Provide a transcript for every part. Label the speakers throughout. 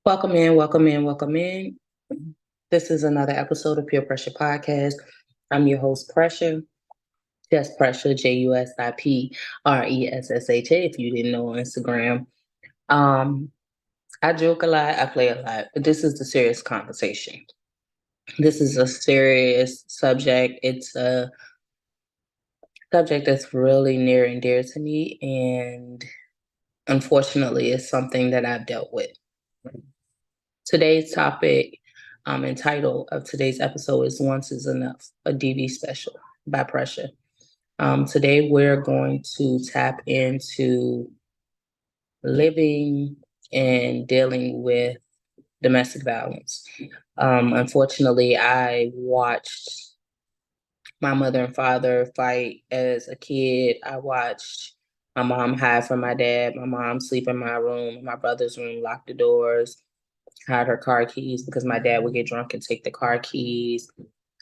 Speaker 1: Welcome in, welcome in, welcome in. This is another episode of Pure Pressure Podcast. I'm your host, Pressure, just Pressure, JUS.PRESSHA, if you didn't know on Instagram. Um, I joke a lot, I play a lot, but this is the serious conversation. This is a serious subject. It's a subject that's really near and dear to me, and unfortunately, it's something that I've dealt with. Today's topic and title of today's episode is Once is Enough, a DV special by Pressure. Today, we're going to tap into living and dealing with domestic violence. Unfortunately, I watched my mother and father fight as a kid. I watched my mom hide from my dad, my mom sleep in my room, my brother's room, lock the doors, hide her car keys because my dad would get drunk and take the car keys.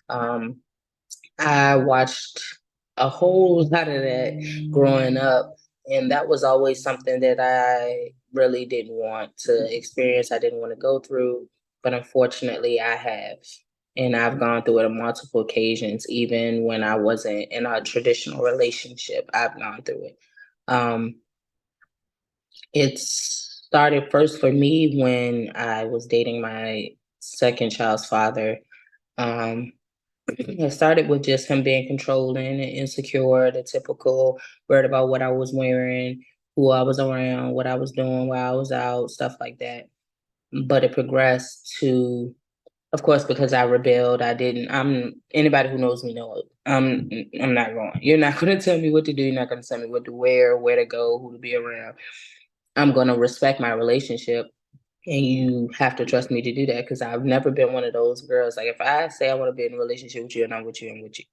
Speaker 1: Um, I watched a whole lot of that growing up, and that was always something that I really didn't want to experience. I didn't want to go through, but unfortunately, I have. And I've gone through it on multiple occasions, even when I wasn't in a traditional relationship. I've gone through it. Um, it started first for me when I was dating my second child's father. Um, it started with just him being controlling and insecure, the typical worried about what I was wearing, who I was around, what I was doing while I was out, stuff like that. But it progressed to, of course, because I rebelled. I'm anybody who knows me know it. I'm not going. You're not going to tell me what to do. You're not going to tell me what to wear, where to go, who to be around. I'm going to respect my relationship, and you have to trust me to do that because I've never been one of those girls. Like if I say I want to be in a relationship with you and I'm with you, I'm with you.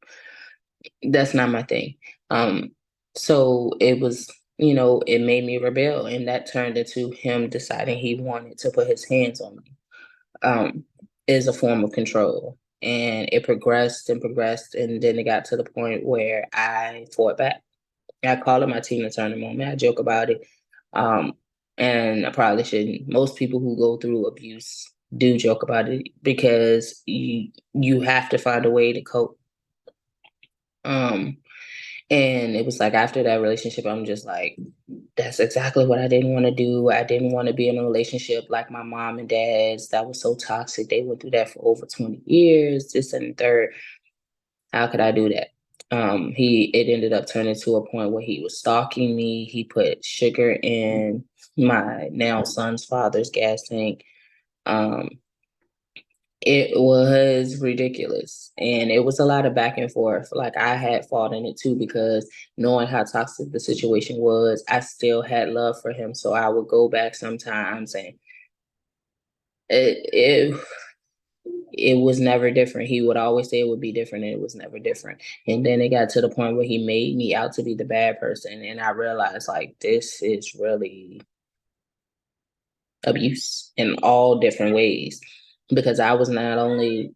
Speaker 1: That's not my thing. Um, so it was, it made me rebel, and that turned into him deciding he wanted to put his hands on me. Um, is a form of control. And it progressed and progressed, and then it got to the point where I fought back. I call it my Tina Turner moment. I joke about it. Um, and I probably shouldn't. Most people who go through abuse do joke about it because you have to find a way to cope. Um, and it was like after that relationship, I'm just like, that's exactly what I didn't want to do. I didn't want to be in a relationship like my mom and dad's that was so toxic. They went through that for over 20 years, this and third. How could I do that? It ended up turning to a point where he was stalking me. He put sugar in my now son's father's gas tank. Um, it was ridiculous. And it was a lot of back and forth. Like I had fought in it too because knowing how toxic the situation was, I still had love for him. So I would go back sometimes and it it it was never different. He would always say it would be different and it was never different. And then it got to the point where he made me out to be the bad person. And I realized like this is really abuse in all different ways because I was not only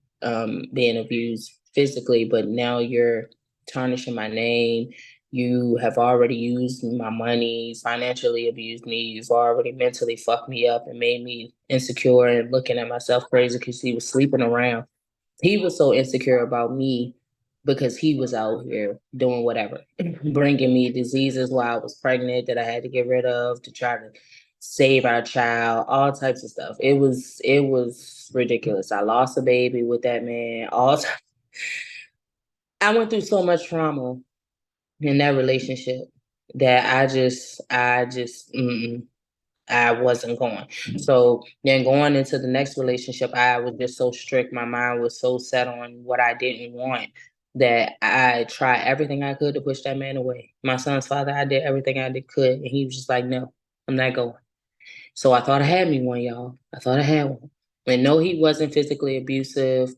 Speaker 1: being abused physically, but now you're tarnishing my name. You have already used my money, financially abused me. You've already mentally fucked me up and made me insecure and looking at myself crazy because he was sleeping around. He was so insecure about me because he was out here doing whatever, bringing me diseases while I was pregnant that I had to get rid of to try to save our child, all types of stuff. It was ridiculous. I lost a baby with that man. I went through so much trauma in that relationship that I wasn't going. So then going into the next relationship, I was just so strict. My mind was so set on what I didn't want that I tried everything I could to push that man away. My son's father, I did everything could, and he was just like, "No, I'm not going." So I thought I had me one, y'all. I thought I had one. And no, he wasn't physically abusive,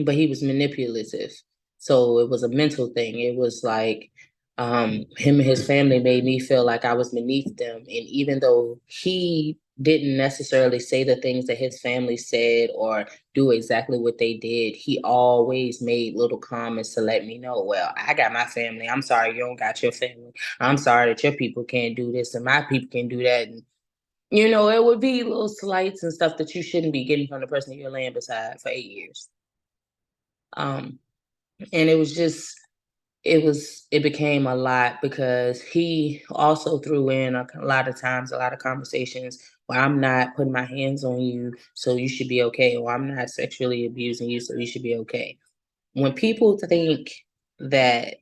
Speaker 1: but he was manipulative. So it was a mental thing. It was like him and his family made me feel like I was beneath them. And even though he didn't necessarily say the things that his family said or do exactly what they did, he always made little comments to let me know, well, I got my family. I'm sorry you don't got your family. I'm sorry that your people can't do this and my people can do that. It would be little slights and stuff that you shouldn't be getting from the person you're laying beside for 8 years. Um, and it became a lot because he also threw in a lot of times, a lot of conversations where I'm not putting my hands on you, so you should be okay, or I'm not sexually abusing you, so you should be okay. When people think that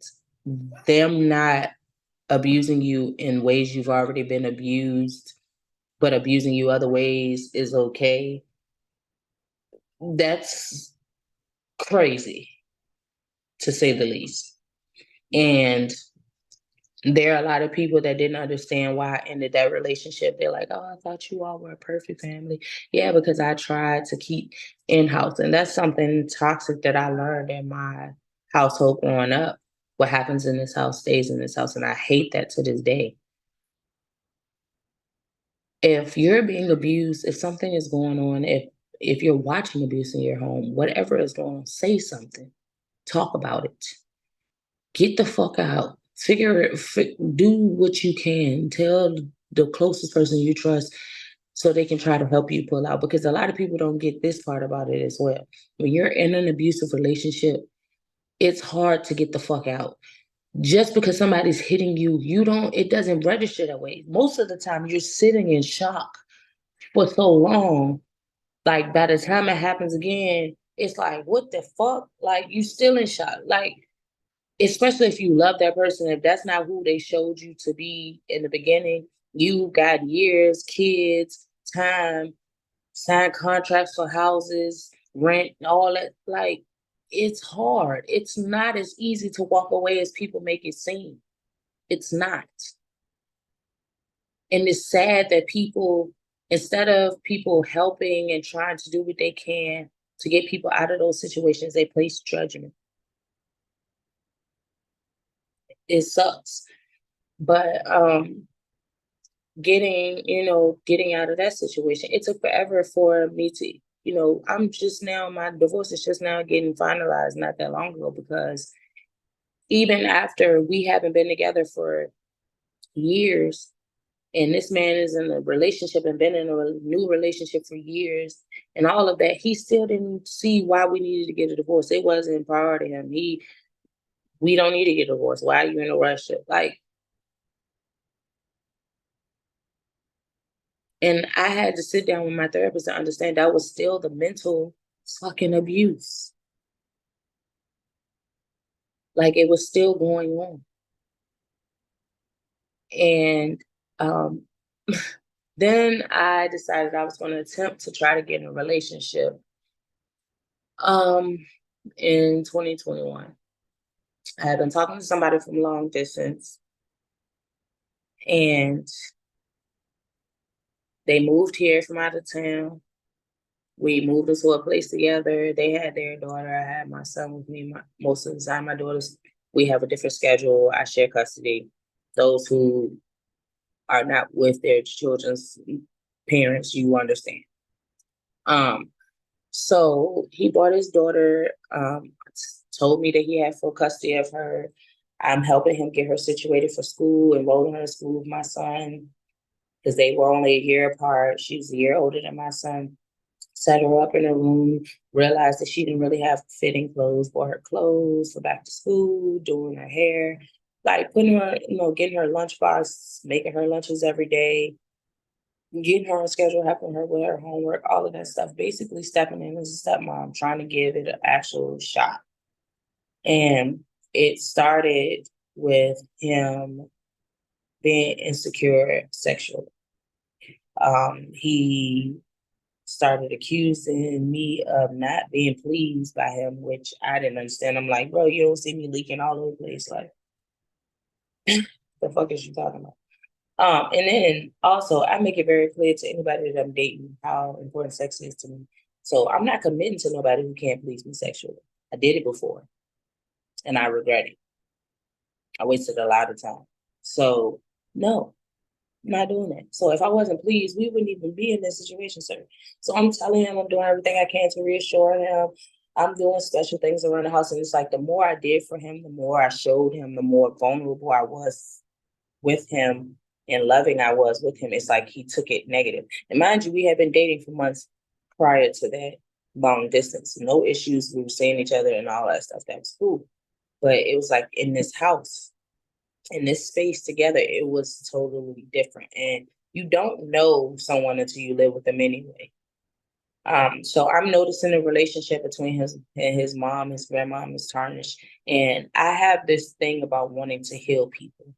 Speaker 1: them not abusing you in ways you've already been abused, but abusing you other ways is okay, that's crazy to say the least. And there are a lot of people that didn't understand why I ended that relationship. They're like, "Oh, I thought you all were a perfect family." Yeah, because I tried to keep in house. And that's something toxic that I learned in my household growing up. What happens in this house stays in this house. And I hate that to this day. If you're being abused, if something is going on, if you're watching abuse in your home, whatever is going on, say something. Talk about it. Get the fuck out. Do what you can. Tell the closest person you trust so they can try to help you pull out. Because a lot of people don't get this part about it as well. When you're in an abusive relationship, it's hard to get the fuck out. Just because somebody's hitting you, it doesn't register that way. Most of the time, you're sitting in shock for so long. Like, by the time it happens again, it's like, what the fuck? Like, you still in shock. Like, especially if you love that person, if that's not who they showed you to be in the beginning, you got years, kids, time, signed contracts for houses, rent, all that. Like, it's hard. It's not as easy to walk away as people make it seem. It's not. And it's sad that people, instead of people helping and trying to do what they can to get people out of those situations, they place judgment. It sucks. But getting out of that situation, it took forever for me to, I'm just now, my divorce is just now getting finalized not that long ago, because even after we haven't been together for years, and this man is in a relationship and been in a new relationship for years and all of that, he still didn't see why we needed to get a divorce. It wasn't priority to him. We don't need to get a divorce. Why are you in a rush? Like, and I had to sit down with my therapist to understand that was still the mental fucking abuse. Like, it was still going on. And um, then I decided I was going to attempt to try to get in a relationship um, in 2021. I had been talking to somebody from long distance, and they moved here from out of town. We moved into a place together. They had their daughter. I had my son with me most of the time. We have a different schedule. I share custody. Those who are not with their children's parents, you understand. Um, so he brought his daughter, told me that he had full custody of her. I'm helping him get her situated for school, enrolling her in school with my son, because they were only a year apart. She was a year older than my son. Set her up in a room, realized that she didn't really have fitting clothes, bought her clothes for back to school, doing her hair, like putting her, getting her lunchbox, making her lunches every day, getting her on schedule, helping her with her homework, all of that stuff, basically stepping in as a stepmom, trying to give it an actual shot. And it started with him being insecure sexually. He started accusing me of not being pleased by him, which I didn't understand. I'm like, bro, you don't see me leaking all over the place. Like, the fuck is you talking about? And then also, I make it very clear to anybody that I'm dating how important sex is to me. So I'm not committing to nobody who can't please me sexually. I did it before, and I regret it. I wasted a lot of time. So no, I'm not doing that. So if I wasn't pleased, we wouldn't even be in this situation, sir. So I'm telling him I'm doing everything I can to reassure him. I'm doing special things around the house. And it's like the more I did for him, the more I showed him, the more vulnerable I was with him. and loving I was with him, it's like he took it negative. And mind you, we had been dating for months prior to that, long distance, no issues. We were seeing each other and all that stuff. That was cool. But it was like in this house, in this space together, it was totally different. And you don't know someone until you live with them anyway. So I'm noticing the relationship between his mom, his grandmom is tarnished. And I have this thing about wanting to heal people.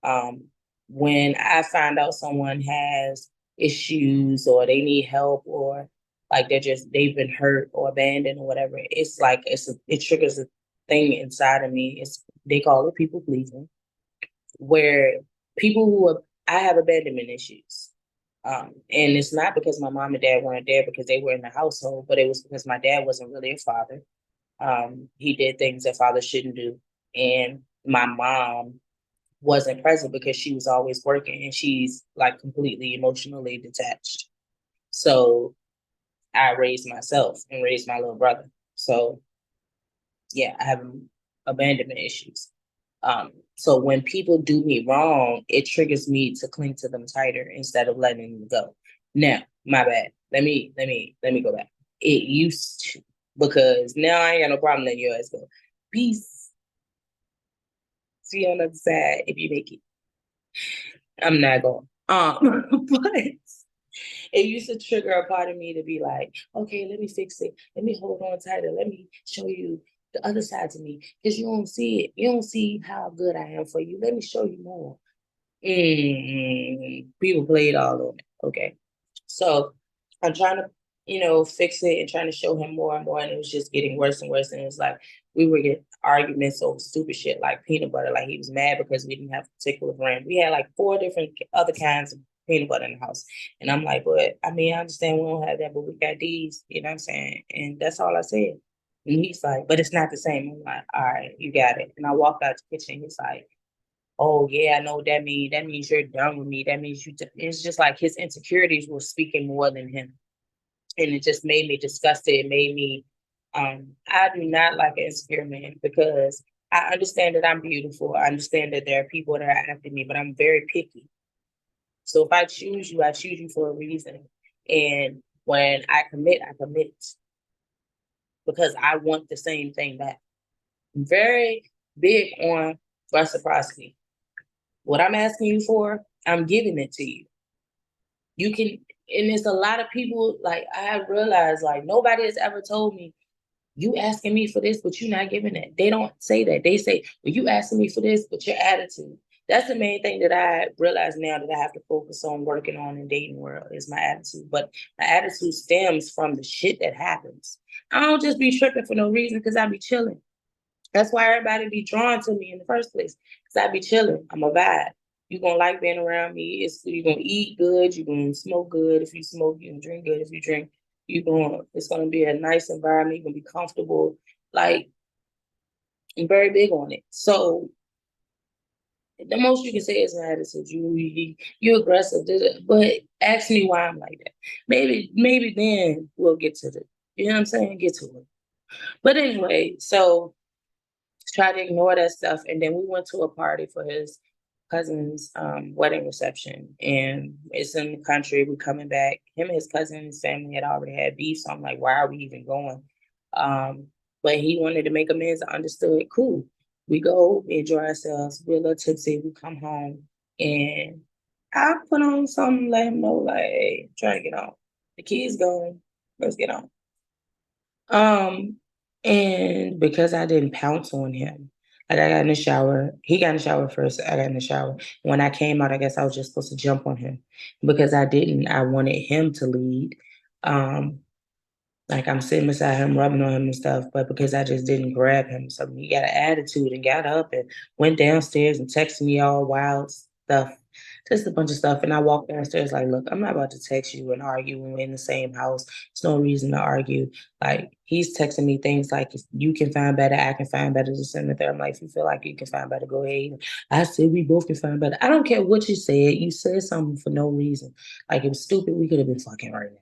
Speaker 1: Um, when I find out someone has issues or they need help or like they've been hurt or abandoned or whatever, it's like it triggers a thing inside of me. They call it people pleasing, where people who are I have abandonment issues. And it's not because my mom and dad weren't there because they were in the household, but it was because my dad wasn't really a father. He did things that fathers shouldn't do. And my mom wasn't present because she was always working and she's like completely emotionally detached. So I raised myself and raised my little brother. So yeah, I have abandonment issues. So when people do me wrong, it triggers me to cling to them tighter instead of letting them go. Now, my bad. Let me go back. It used to, because now I ain't got no problem letting your ass go. Peace. See you on the other side if you make it. I'm not going. But it used to trigger a part of me to be like, okay, let me fix it. Let me hold on tighter. Let me show you the other side to me. Because you don't see it. You don't see how good I am for you. Let me show you more. People played all on it. Okay. So I'm trying to, fix it and trying to show him more and more. And it was just getting worse and worse. And it was like we were getting arguments over stupid shit like peanut butter. Like he was mad because we didn't have a particular brand. We had like 4 different other kinds of peanut butter in the house. And I'm like, but I mean, I understand we don't have that, but we got these, you know what I'm saying? And that's all I said. And he's like, but it's not the same. I'm like, all right, you got it. And I walked out the kitchen. He's like, oh yeah, I know what that means. That means you're done with me. That means it's just like his insecurities were speaking more than him. And it just made me disgusted. It made me, I do not like an insecure man because I understand that I'm beautiful. I understand that there are people that are after me, but I'm very picky. So if I choose you for a reason. And when I commit because I want the same thing back. I'm very big on reciprocity. What I'm asking you for, I'm giving it to you. You can, and there's a lot of people, like, I have realized, like, nobody has ever told me, you asking me for this, but you're not giving it. They don't say that. They say, well, you asking me for this, but your attitude. That's the main thing that I realize now that I have to focus on working on in dating world is my attitude. But my attitude stems from the shit that happens. I don't just be tripping for no reason because I be chilling. That's why everybody be drawn to me in the first place. Because I be chilling. I'm a vibe. You're gonna like being around me. You're gonna eat good, you're gonna smoke good. If you smoke, you can drink good. If you drink, it's gonna be a nice environment, you're gonna be comfortable. Like, I'm very big on it. So the most you can say is my attitude. You aggressive, but ask me why I'm like that. Maybe then we'll get to the, you know what I'm saying? Get to it. But anyway, so try to ignore that stuff. And then we went to a party for his cousin's wedding reception. And it's in the country. We're coming back. Him and his cousin and his family had already had beef. So I'm like, why are we even going? Um, but he wanted to make amends. I understood. Cool. We go, we enjoy ourselves. We're a little tipsy. We come home. And I put on something, let him know, like, hey, try to get on. The kids going. Let's get on. Um, and because I didn't pounce on him, like I got in the shower, he got in the shower first, I got in the shower. When I came out, I guess I was just supposed to jump on him. Because I didn't, I wanted him to lead. Um, like I'm sitting beside him, rubbing on him and stuff, but because I just didn't grab him, so he got an attitude and got up and went downstairs and texted me all wild stuff, just a bunch of stuff. And I walked downstairs like, look, I'm not about to text you and argue when we're in the same house. There's no reason to argue. Like he's texting me things like, you can find better, I can find better, this and that. I'm like, if you feel like you can find better, go ahead. I said we both can find better. I don't care what you said. You said something for no reason. Like it was stupid. We could have been fucking right now.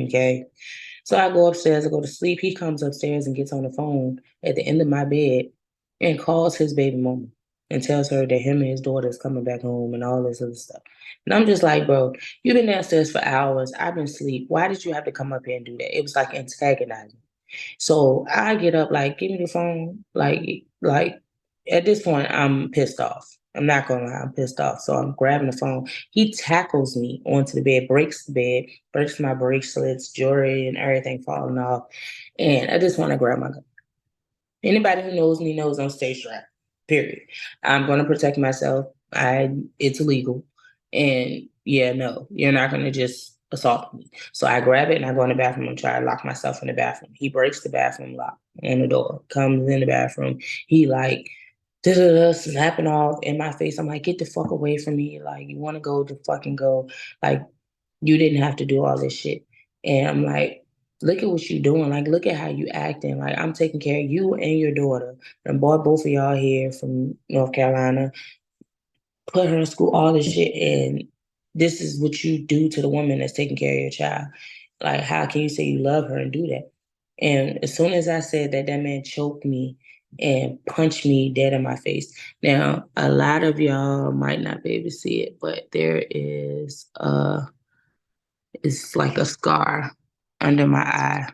Speaker 1: Okay. So I go upstairs, I go to sleep. He comes upstairs and gets on the phone at the end of my bed and calls his baby mama. and tells her that him and his daughter is coming back home and all this other stuff. And I'm just like, bro, you've been downstairs for hours. I've been asleep. Why did you have to come up here and do that? It was like antagonizing. So I get up, like, give me the phone. Like at this point, I'm pissed off. I'm not gonna lie, I'm pissed off. So I'm grabbing the phone. He tackles me onto the bed, breaks the bed, breaks my bracelets, jewelry, and everything falling off. And I just want to grab my gun. Anybody who knows me knows I'm stay strapped. Period. I'm gonna protect myself. It's illegal. And yeah, no, you're not gonna just assault me. So I grab it and I go in the bathroom and try to lock myself in the bathroom. He breaks the bathroom lock on the door, comes in the bathroom. He like snapping off in my face. I'm like, get the fuck away from me. Like, you wanna go to fucking go. Like, you didn't have to do all this shit. And I'm like, look at what you're doing. Like, look at how you acting. Like, I'm taking care of you and your daughter. And brought both of y'all here from North Carolina, put her in school, all this shit. And this is what you do to the woman that's taking care of your child. Like, how can you say you love her and do that? And as soon as I said that, that man choked me and punched me dead in my face. Now, a lot of y'all might not be able to see it, but there is it's like a scar under my eye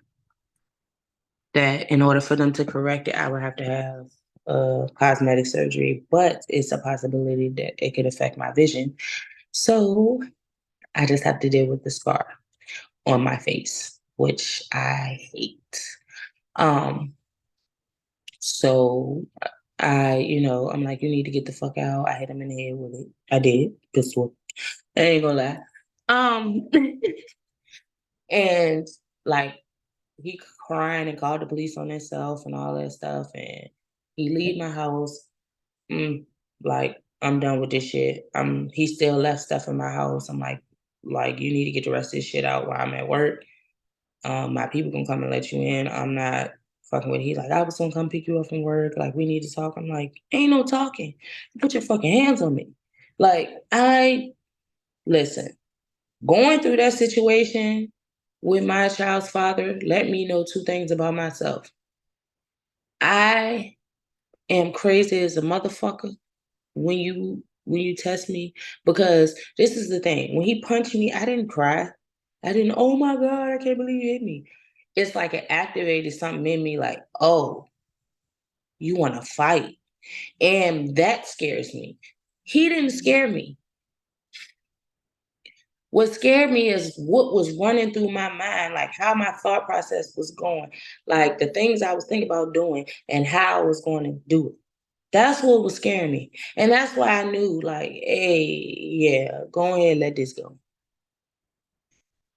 Speaker 1: that in order for them to correct it, I would have to have cosmetic surgery, but it's a possibility that it could affect my vision. So I just have to deal with the scar on my face, which I hate. Um, so I'm like, you need to get the fuck out. I hit him in the head with it. I did, pistol. I ain't gonna lie. Um, and like he crying and called the police on himself and all that stuff. And he leave my house. Like, I'm done with this shit. He still left stuff in my house. I'm like, you need to get the rest of this shit out while I'm at work. My people can come and let you in. I'm not fucking with it. He's like, I was gonna come pick you up from work. Like, we need to talk. I'm like, ain't no talking. Put your fucking hands on me. Like, listen, going through that situation with my child's father let me know two things about myself. I am crazy as a motherfucker when you test me, because this is the thing. When he punched me, I didn't cry. I didn't, oh my God, I can't believe you hit me. It's like it activated something in me like, oh, you want to fight. And that scares me. He didn't scare me. What scared me is what was running through my mind, like how my thought process was going, like the things I was thinking about doing and how I was going to do it. That's what was scaring me. And that's why I knew, like, hey, yeah, go ahead and let this go.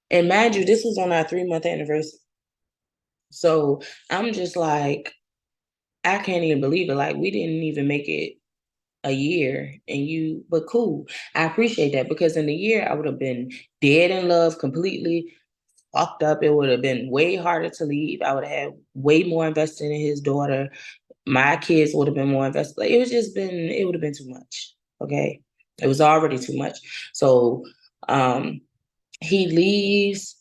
Speaker 1: And mind you, this was on our 3-month anniversary. So I'm just like, I can't even believe it. Like, we didn't even make it a year but cool. I appreciate that, because in a year I would have been dead in love completely, fucked up. It would have been way harder to leave. I would have had way more invested in his daughter. My kids would have been more invested. Like, it would have been too much. Okay. It was already too much. So he leaves.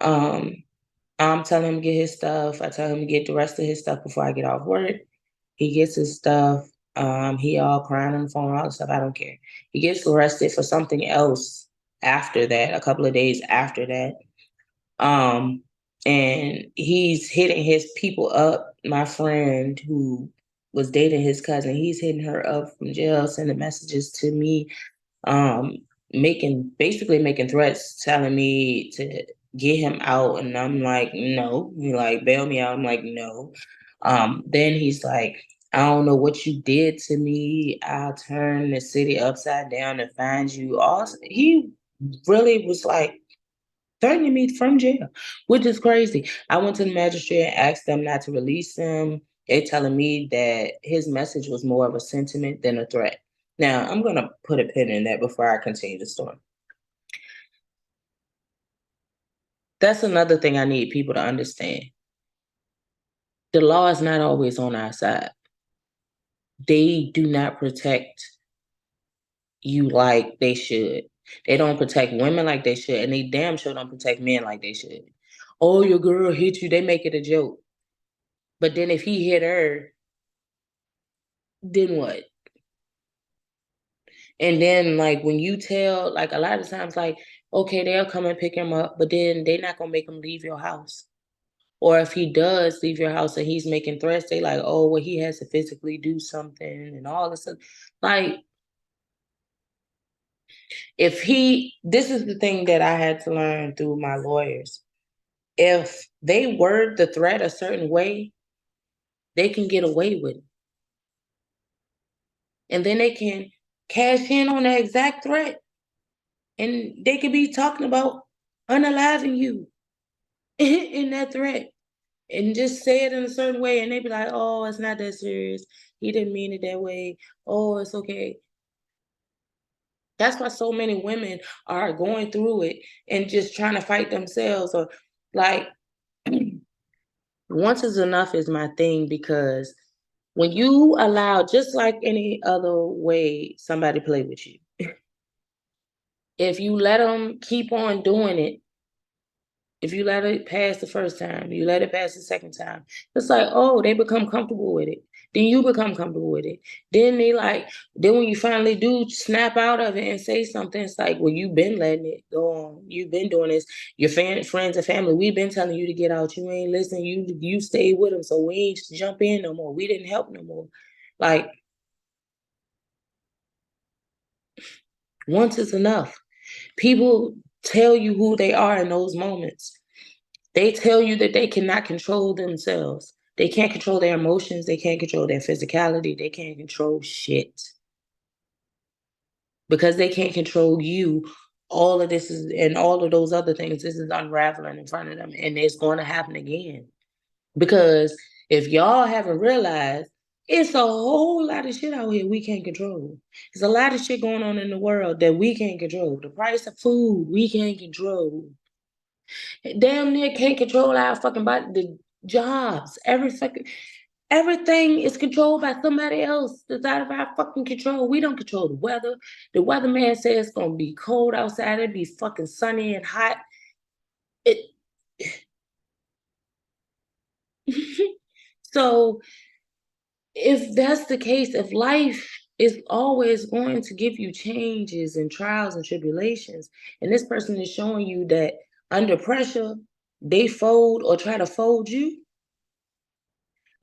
Speaker 1: Um, I'm telling him to get his stuff. I tell him to get the rest of his stuff before I get off work. He gets his stuff. He all crying on the phone, all the stuff. I don't care. He gets arrested for something else after that, a couple of days after that. And he's hitting his people up. My friend who was dating his cousin, he's hitting her up from jail, sending messages to me, um, basically making threats, telling me to get him out. And I'm like, no. He like, bail me out. I'm like, no. Then he's like, I don't know what you did to me. I'll turn the city upside down and find you. Also, he really was like threatening me from jail, which is crazy. I went to the magistrate and asked them not to release him. They're telling me that his message was more of a sentiment than a threat. Now, I'm going to put a pin in that before I continue the story. That's another thing I need people to understand. The law is not always on our side. They do not protect you like they should. They don't protect women like they should, and they damn sure don't protect men like they should. Oh, your girl hit you. They make it a joke. But then if he hit her, then what? And then, like, when you tell, like, a lot of times, like, okay, they'll come and pick him up, but then they're not gonna make him leave your house. Or if he does leave your house and he's making threats, they like, oh, well, he has to physically do something and all this stuff. Like, this is the thing that I had to learn through my lawyers. If they word the threat a certain way, they can get away with it. And then they can cash in on that exact threat. And they could be talking about unaliving you in that threat. And just say it in a certain way. And they be like, oh, it's not that serious. He didn't mean it that way. Oh, it's okay. That's why so many women are going through it and just trying to fight themselves. Or like, once is enough is my thing, because when you allow, just like any other way somebody play with you, if you let them keep on doing it, if you let it pass the first time, you let it pass the second time, it's like, oh, they become comfortable with it. Then you become comfortable with it. Then they like, then when you finally do snap out of it and say something, it's like, well, you've been letting it go on. You've been doing this. Your friends and family, we've been telling you to get out. You ain't listening. You stayed with them, so we ain't jump in no more. We didn't help no more. Like, once is enough. People tell you who they are in those moments. They tell you that they cannot control themselves. They can't control their emotions. They can't control their physicality. They can't control shit. Because they can't control you, all of this is, and all of those other things, this is unraveling in front of them. And it's going to happen again. Because if y'all haven't realized, it's a whole lot of shit out here we can't control. There's a lot of shit going on in the world that we can't control. The price of food, we can't control. Damn near can't control our fucking body. The jobs, everything is controlled by somebody else. That's out of our fucking control. We don't control the weather. The weatherman says it's gonna be cold outside. It'd be fucking sunny and hot. It so if that's the case, if life is always going to give you changes and trials and tribulations, and this person is showing you that under pressure, they fold or try to fold you,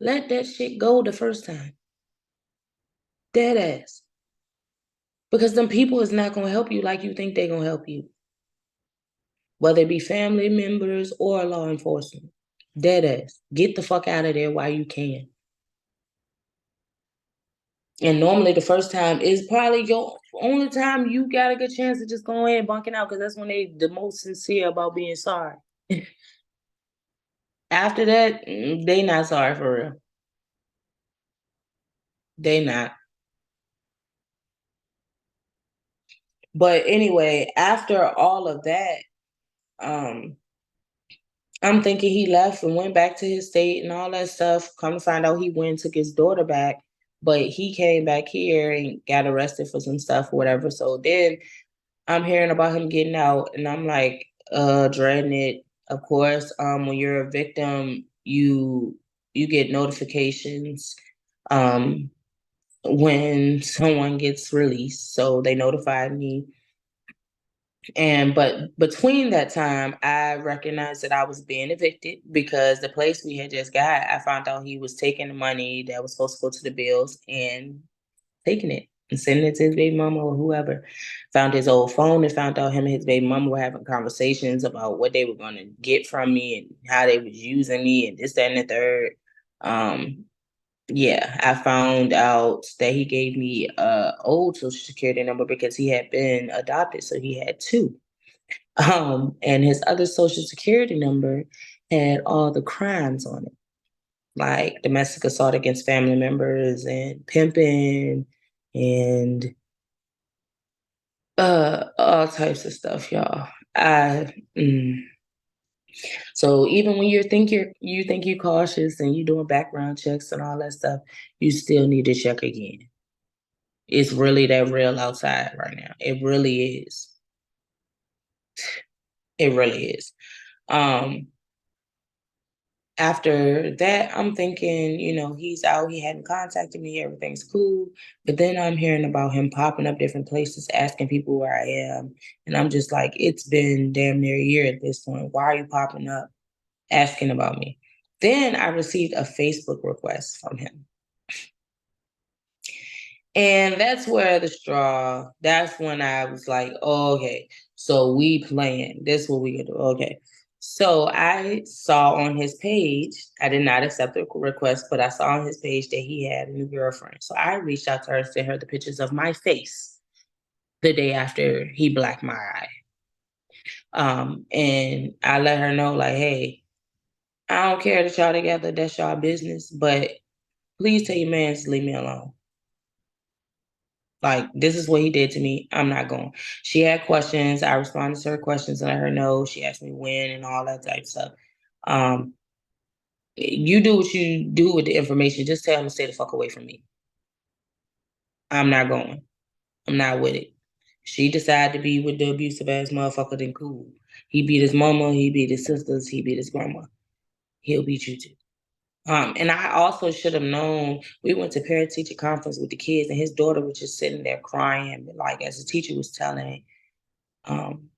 Speaker 1: let that shit go the first time. Dead ass. Because them people is not gonna help you like you think they're gonna help you. Whether it be family members or law enforcement. Dead ass. Get the fuck out of there while you can. And normally the first time is probably your only time you got a good chance to just go ahead and bunk it out, because that's when they the most sincere about being sorry. After that, they not sorry for real. They not. But anyway, after all of that, um, I'm thinking he left and went back to his state and all that stuff. Come to find out he went and took his daughter back, but he came back here and got arrested for some stuff or whatever. So then I'm hearing about him getting out and I'm like, dreading it. Of course, when you're a victim, you get notifications when someone gets released. So they notified me. But between that time, I recognized that I was being evicted because the place we had just got, I found out he was taking the money that was supposed to go to the bills and taking it and sending it to his baby mama or whoever. Found his old phone and found out him and his baby mama were having conversations about what they were going to get from me and how they was using me and this, that, and the third. Um, yeah, I found out that he gave me a old social security number because he had been adopted, so he had two. And his other social security number had all the crimes on it, like domestic assault against family members and pimping and all types of stuff, y'all. I So even when you think you're cautious and you're doing background checks and all that stuff, you still need to check again. It's really that real outside right now. It really is. It really is. Um, After that, I'm thinking, he's out, he hadn't contacted me, everything's cool. But then I'm hearing about him popping up different places, asking people where I am. And I'm just like, it's been damn near a year at this point. Why are you popping up asking about me? Then I received a Facebook request from him. And that's when I was like, oh, okay, so we playing. This what we can do. Okay. So I saw on his page, I did not accept the request, but I saw on his page that he had a new girlfriend. So I reached out to her, sent her the pictures of my face the day after he blacked my eye. And I let her know, like, hey, I don't care that y'all together, that's y'all business, but please tell your man to leave me alone. Like, this is what he did to me. I'm not going. She had questions. I responded to her questions and let her know. She asked me when and all that type of stuff. Um, you do what you do with the information. Just tell him to stay the fuck away from me. I'm not going. I'm not with it. She decided to be with the abusive ass motherfucker, then cool. He beat his mama, he beat his sisters, he beat his grandma. He'll beat you too. And I also should have known. We went to parent teacher conference with the kids, and his daughter was just sitting there crying, like as the teacher was telling um,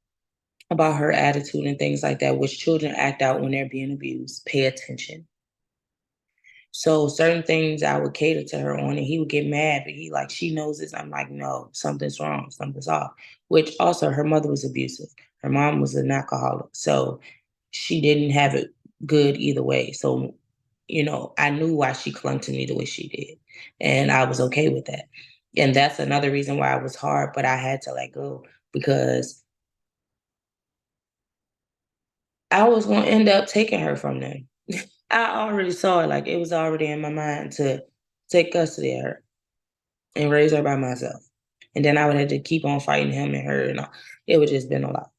Speaker 1: about her attitude and things like that, which children act out when they're being abused. Pay attention. So certain things I would cater to her on, and he would get mad, but he like, she knows this. I'm like, no, something's wrong, something's off. Which also, her mother was abusive. Her mom was an alcoholic, so she didn't have it good either way. So, I knew why she clung to me the way she did, and I was okay with that. And that's another reason why it was hard, but I had to let go because I was going to end up taking her from them. I already saw it. Like, it was already in my mind to take custody of her and raise her by myself. And then I would have to keep on fighting him and her, and all. It would just been a lot.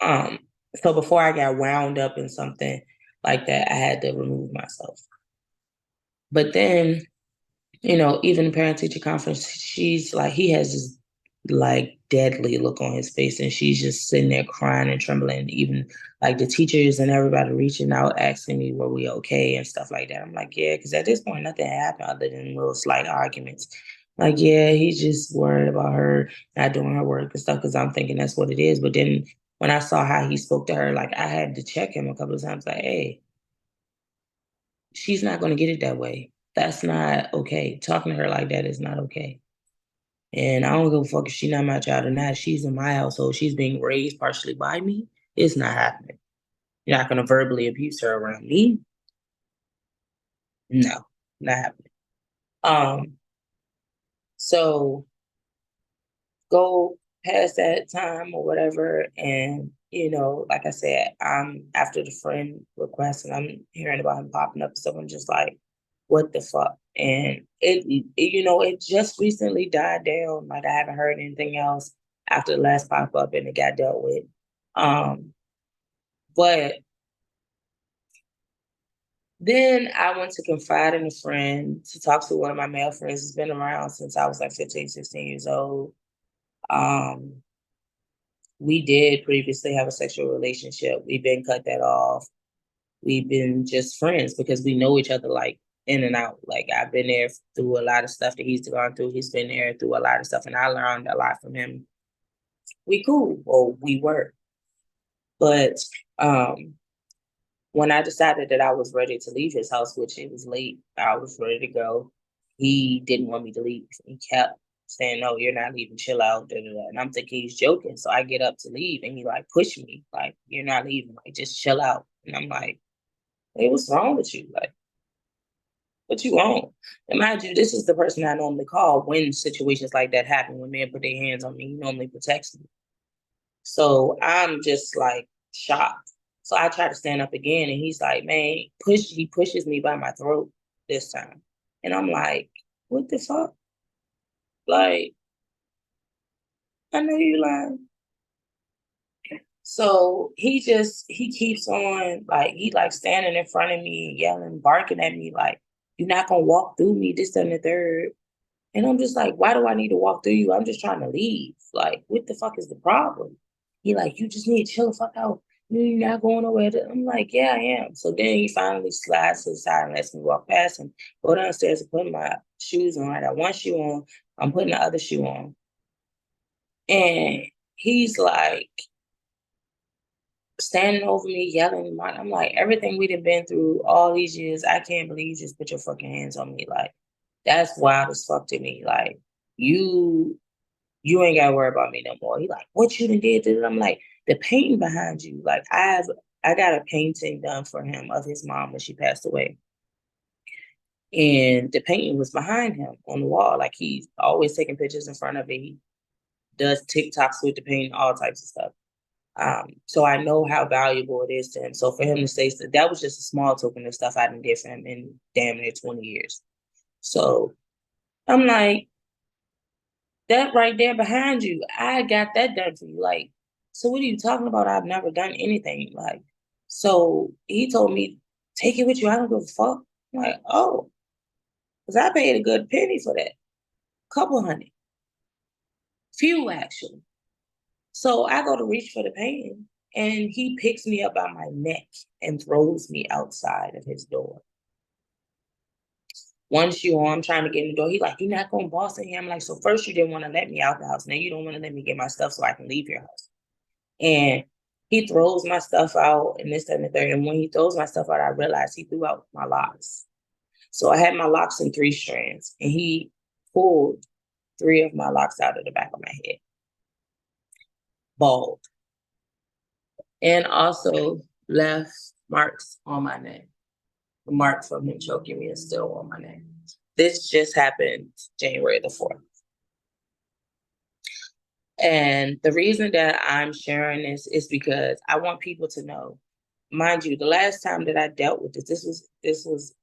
Speaker 1: Um, so before I got wound up in something like that, I had to remove myself. But then, even the parent teacher conference, she's like, he has this like deadly look on his face, and she's just sitting there crying and trembling. Even like the teachers and everybody reaching out, asking me, were we okay and stuff like that. I'm like, yeah, because at this point, nothing happened other than little slight arguments. Like, yeah, he's just worried about her not doing her work and stuff, because I'm thinking that's what it is. But then when I saw how he spoke to her, like, I had to check him a couple of times, like, hey, she's not going to get it that way. That's not okay. Talking to her like that is not okay. And I don't give a fuck if she's not my child or not. She's in my household. She's being raised partially by me. It's not happening. You're not going to verbally abuse her around me. No, not happening. Um, so go past that time or whatever. And, like I said, I'm after the friend request and I'm hearing about him popping up. So I'm just like, what the fuck? And it just recently died down. Like, I haven't heard anything else after the last pop up and it got dealt with. Um, but then I went to confide in a friend to talk to one of my male friends who's been around since I was like 15, 16 years old. Um, we did previously have a sexual relationship. We've been cut that off. We've been just friends because we know each other like in and out. Like, I've been there through a lot of stuff that he's gone through. He's been there through a lot of stuff, and I learned a lot from him. We cool, or we were. But um, when I decided that I was ready to leave his house, which it was late, I was ready to go. He didn't want me to leave. He kept saying, "No, you're not leaving. Chill out." Da, da, da. And I'm thinking he's joking. So I get up to leave, and he like pushed me, like, "You're not leaving. Like, just chill out." And I'm like, "Hey, what's wrong with you? Like, what you want?" And mind you, this is the person I normally call when situations like that happen. When men put their hands on me, he normally protects me. So I'm just like shocked. So I try to stand up again, and he's like, man, he pushes me by my throat this time. And I'm like, what the fuck? Like, I know you lying. So he keeps on, like, he like standing in front of me, yelling, barking at me, like, you're not gonna walk through me, this and the third. And I'm just like, why do I need to walk through you? I'm just trying to leave. Like, what the fuck is the problem? He like, you just need to chill the fuck out. You're not going nowhere. I'm like, yeah, I am. So then he finally slides to the side and lets me walk past him, go downstairs and put my shoes on. I got one shoe on. I'm putting the other shoe on. And he's like standing over me, yelling. I'm like, everything we've been through all these years, I can't believe you just put your fucking hands on me. Like, that's wild as fuck to me. Like, you ain't gotta worry about me no more. He like, what you done did to it? I'm like, the painting behind you. Like, I got a painting done for him of his mom when she passed away. And the painting was behind him on the wall. Like, he's always taking pictures in front of it. He does TikToks with the painting, all types of stuff. So I know how valuable it is to him. So for him to say that was just a small token of stuff I didn't get for him in damn near 20 years. So I'm like, that right there behind you, I got that done for you. Like, so what are you talking about? I've never done anything. Like, so he told me, take it with you. I don't give a fuck. I'm like, oh, because I paid a good penny for that. Couple hundred. Few actually. So I go to reach for the painting and he picks me up by my neck and throws me outside of his door. Once I'm trying to get in the door. He's like, you're not gonna boss in here. I'm like, so first you didn't want to let me out the house. Now you don't want to let me get my stuff so I can leave your house. And he throws my stuff out and this, that, and the third. And when he throws my stuff out, I realized he threw out my locks. So I had my locks in 3 strands and he pulled 3 of my locks out of the back of my head. Bald. And also left marks on my neck. The mark from him choking me is still on my neck. This just happened January the 4th. And the reason that I'm sharing this is because I want people to know, mind you, the last time that I dealt with this was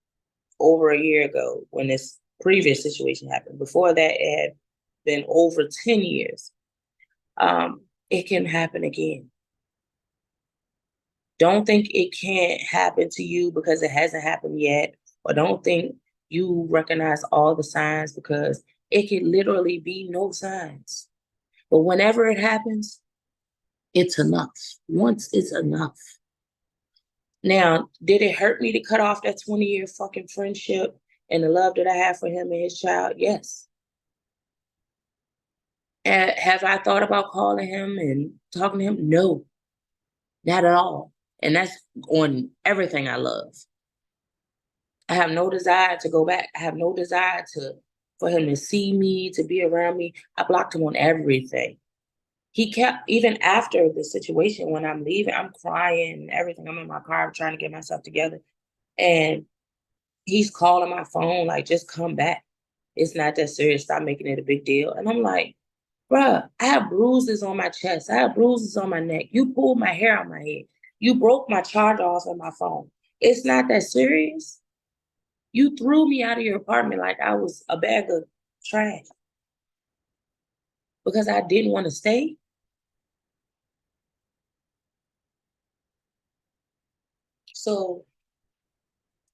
Speaker 1: over a year ago when this previous situation happened. Before that, it had been over 10 years. It can happen again. Don't think it can't happen to you because it hasn't happened yet, or don't think you recognize all the signs because it can literally be no signs. But whenever it happens, it's enough. Once it's enough. Now, did it hurt me to cut off that 20-year fucking friendship and the love that I have for him and his child? Yes. And have I thought about calling him and talking to him? No, not at all. And that's on everything I love. I have no desire to go back. I have no desire for him to see me, to be around me. I blocked him on everything. He kept, even after the situation, when I'm leaving, I'm crying and everything. I'm in my car trying to get myself together. And he's calling my phone, like, just come back. It's not that serious. Stop making it a big deal. And I'm like, bruh, I have bruises on my chest. I have bruises on my neck. You pulled my hair out my head. You broke my charger off on my phone. It's not that serious. You threw me out of your apartment like I was a bag of trash because I didn't want to stay. So,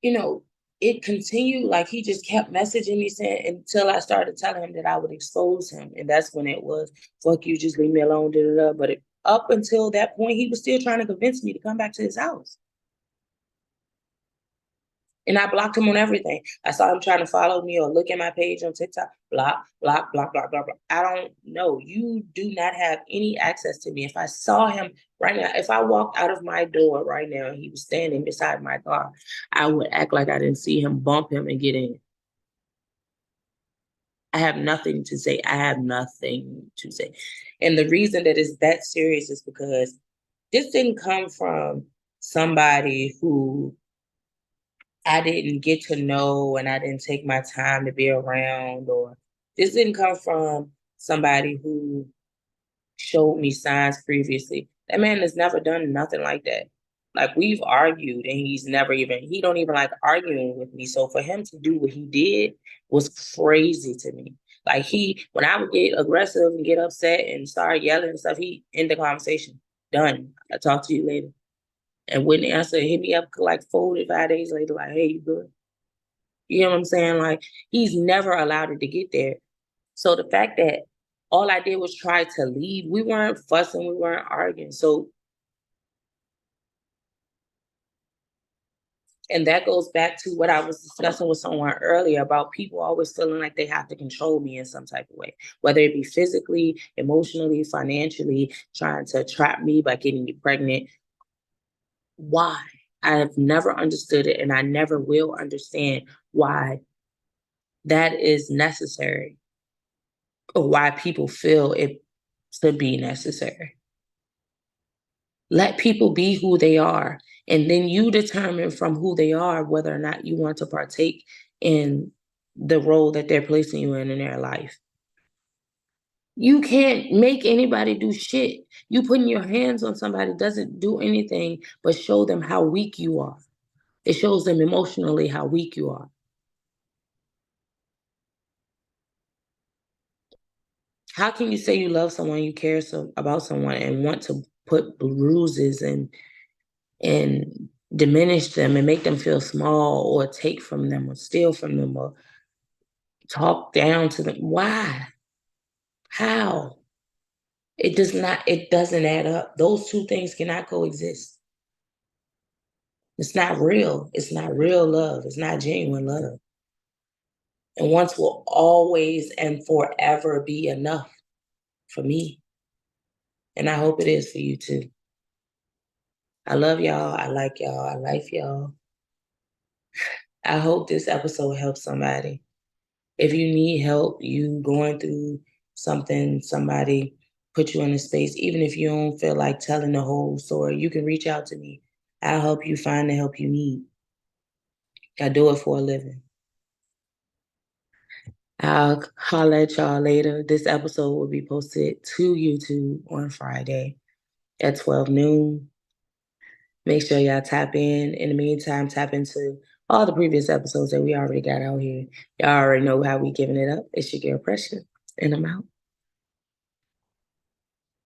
Speaker 1: it continued, like he just kept messaging me saying until I started telling him that I would expose him. And that's when it was, fuck you, just leave me alone, da, da, da. But up until that point, he was still trying to convince me to come back to his house. And I blocked him on everything. I saw him trying to follow me or look at my page on TikTok. Block, block, block, block, block, block. I don't know. You do not have any access to me. If I saw him right now, if I walked out of my door right now and he was standing beside my car, I would act like I didn't see him, bump him, and get in. I have nothing to say. I have nothing to say. And the reason that it's that serious is because this didn't come from somebody who I didn't get to know and I didn't take my time to be around, or this didn't come from somebody who showed me signs previously. That man has never done nothing like that. Like, we've argued and he don't even like arguing with me. So for him to do what he did was crazy to me. Like, when I would get aggressive and get upset and start yelling and stuff, he end the conversation. Done. I'll talk to you later. And wouldn't answer, hit me up like 4 to 5 days later, like, hey, you good? You know what I'm saying? Like, he's never allowed it to get there. So the fact that all I did was try to leave, we weren't fussing, we weren't arguing. So And that goes back to what I was discussing with someone earlier about people always feeling like they have to control me in some type of way, whether it be physically, emotionally, financially, trying to trap me by getting me pregnant. Why? I have never understood it, and I never will understand why that is necessary, or why people feel it to be necessary. Let people be who they are, and then you determine from who they are whether or not you want to partake in the role that they're placing you in their life. You can't make anybody do shit. You putting your hands on somebody doesn't do anything but show them how weak you are. It shows them emotionally how weak you are. How can you say you love someone, you care about someone, and want to put bruises and diminish them and make them feel small, or take from them, or steal from them, or talk down to them? Why? How? It doesn't add up. Those two things cannot coexist. It's not real. It's not real love. It's not genuine love. And once will always and forever be enough for me. And I hope it is for you too. I love y'all. I like y'all. I like y'all. I hope this episode helps somebody. If you need help, you going through something, somebody put you in a space, even if you don't feel like telling the whole story, you can reach out to me. I'll help you find the help you need. I do it for a living. I'll holler at y'all later. This episode will be posted to YouTube on Friday at 12 noon. Make sure y'all tap in. In the meantime, tap into all the previous episodes that we already got out here. Y'all already know how we giving it up. It's your girl Pressure, and I'm out.